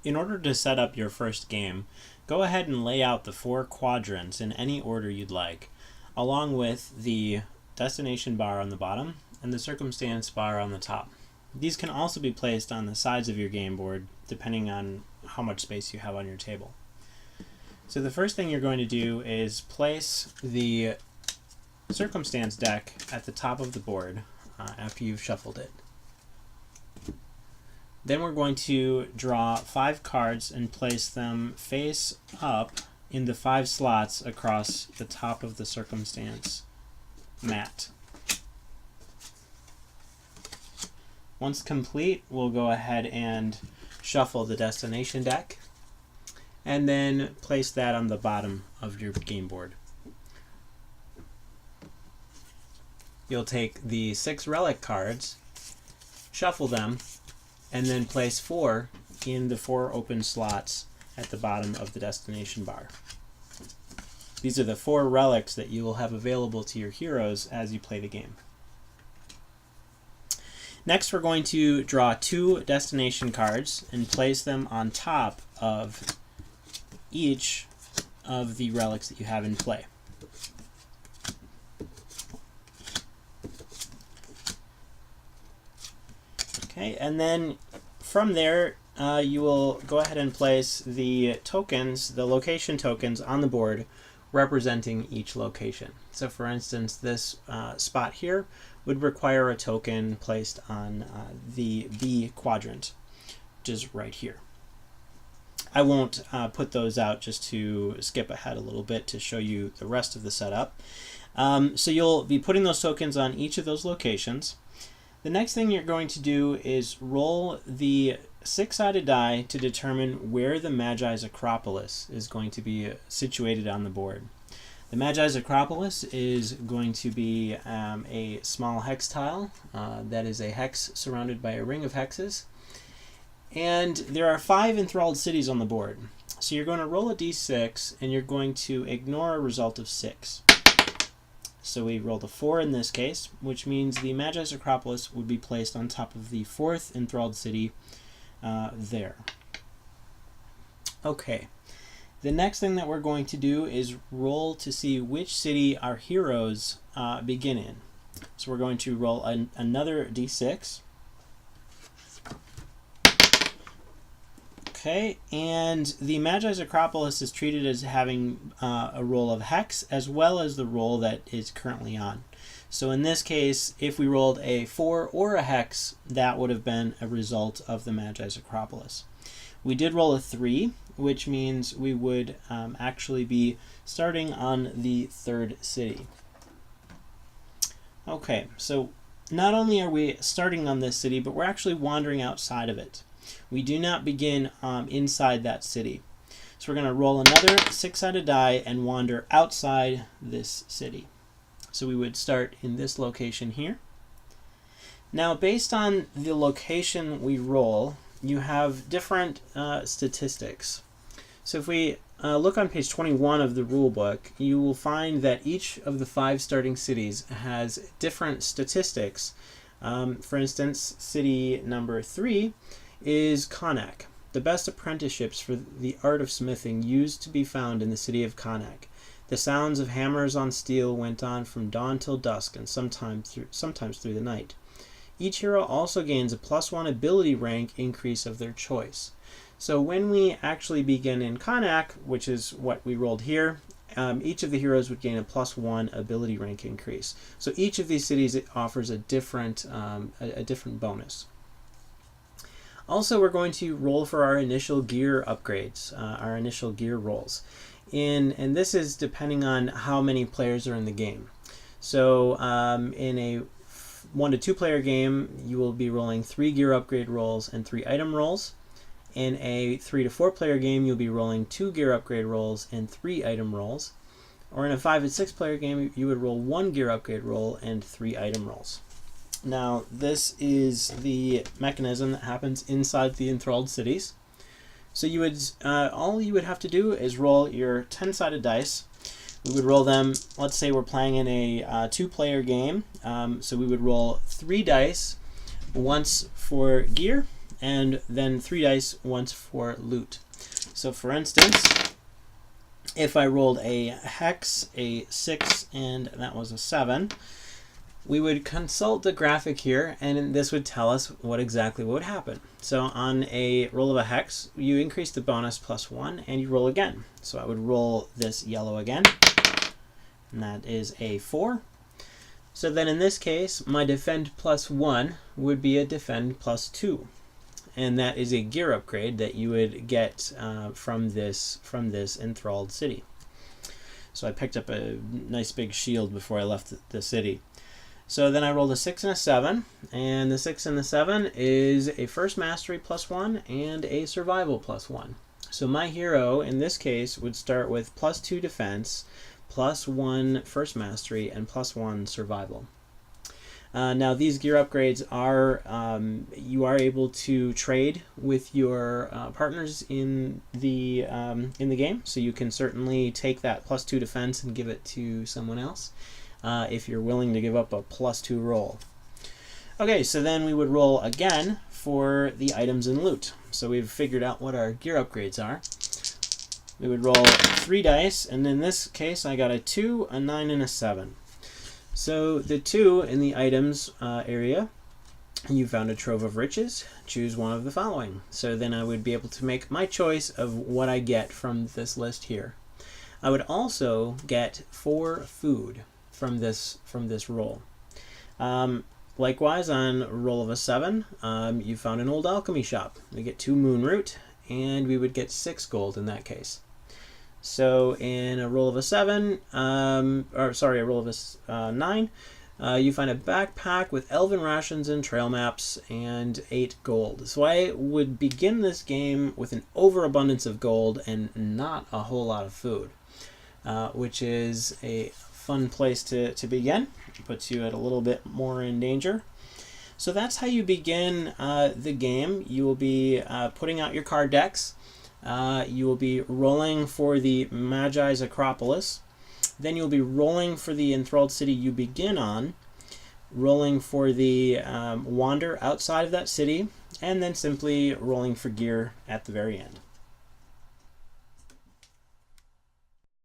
In order to set up your first game, go ahead and lay out the 4 quadrants in any order you'd like, along with the destination bar on the bottom and the circumstance bar on the top. These can also be placed on the sides of your game board, depending on how much space you have on your table. So the first thing you're going to do is place the circumstance deck at the top of the board after you've shuffled it. Then we're going to draw 5 cards and place them face up in the 5 slots across the top of the circumstance mat. Once complete, we'll go ahead and shuffle the destination deck and then place that on the bottom of your game board. You'll take the 6 relic cards, shuffle them, and then place 4 in the 4 open slots at the bottom of the destination bar. These are the 4 relics that you will have available to your heroes as you play the game. Next, we're going to draw 2 destination cards and place them on top of each of the relics that you have in play. Okay, and then from there, you will go ahead and place the tokens, the location tokens on the board representing each location. So for instance, this spot here would require a token placed on the B quadrant, which is right here. I won't put those out, just to skip ahead a little bit to show you the rest of the setup. So you'll be putting those tokens on each of those locations. The next thing you're going to do is roll the 6-sided die to determine where the Magi's Acropolis is going to be situated on the board. The Magi's Acropolis is going to be a small hex tile that is a hex surrounded by a ring of hexes. And there are 5 enthralled cities on the board. So you're going to roll a d6 and you're going to ignore a result of 6. So we rolled a 4 in this case, which means the Magi's Acropolis would be placed on top of the 4th enthralled city there. Okay, the next thing that we're going to do is roll to see which city our heroes begin in. So we're going to roll another d6. Okay, and the Magi's Acropolis is treated as having a roll of hex as well as the roll that is currently on. So in this case, if we rolled a 4 or a hex, that would have been a result of the Magi's Acropolis. We did roll a 3, which means we would actually be starting on the 3rd city. Okay, so not only are we starting on this city, but we're actually wandering outside of it. We do not begin inside that city. So we're going to roll another 6-sided die and wander outside this city. So we would start in this location here. Now, based on the location we roll, you have different statistics. So if we look on page 21 of the rule book, you will find that each of the 5 starting cities has different statistics. For instance, city number 3 is Connacht. The best apprenticeships for the art of smithing used to be found in the city of Connacht. The sounds of hammers on steel went on from dawn till dusk, and sometimes through the night. Each hero also gains a +1 ability rank increase of their choice. So when we actually begin in Connacht, which is what we rolled here, each of the heroes would gain a +1 ability rank increase. So each of these cities offers a different bonus. Also, we're going to roll for our initial gear upgrades, our initial gear rolls. And this is depending on how many players are in the game. So in a 1 to 2 player game, you will be rolling 3 gear upgrade rolls and 3 item rolls. In a 3 to 4 player game, you'll be rolling 2 gear upgrade rolls and 3 item rolls. Or in a 5 to 6 player game, you would roll 1 gear upgrade roll and 3 item rolls. Now, this is the mechanism that happens inside the enthralled cities. So you would all you would have to do is roll your 10-sided dice. We would roll them, let's say we're playing in a 2-player game, so we would roll 3 dice, once for gear and then 3 dice once for loot. So for instance, if I rolled a hex, a 6, and that was a 7, we would consult the graphic here, and this would tell us what exactly would happen. So on a roll of a hex, you increase the bonus +1, and you roll again. So I would roll this yellow again, and that is a 4. So then in this case, my defend +1 would be a defend +2. And that is a gear upgrade that you would get from this enthralled city. So I picked up a nice big shield before I left the city. So then I rolled a 6 and a 7, and the 6 and the 7 is a first mastery +1 and a survival +1. So my hero in this case would start with +2 defense, +1 first mastery, and +1 survival. Now these gear upgrades are you are able to trade with your partners in the game, so you can certainly take that +2 defense and give it to someone else if you're willing to give up a +2 roll. Okay, so then we would roll again for the items and loot. So we've figured out what our gear upgrades are. We would roll 3 dice, and in this case I got a 2, a 9, and a 7. So the 2 in the items area, you found a trove of riches. Choose one of the following. So then I would be able to make my choice of what I get from this list here. I would also get 4 food from this roll. Likewise, on a roll of a 7, you found an old alchemy shop. We get 2 moon root, and we would get 6 gold in that case. So in a roll of a 7, a roll of a 9, you find a backpack with elven rations and trail maps and 8 gold. So I would begin this game with an overabundance of gold and not a whole lot of food, which is a fun place to begin. It puts you at a little bit more in danger. So that's how you begin the game. You will be putting out your card decks. You will be rolling for the Magi's Acropolis. Then you'll be rolling for the enthralled city you begin on, rolling for the wander outside of that city, and then simply rolling for gear at the very end.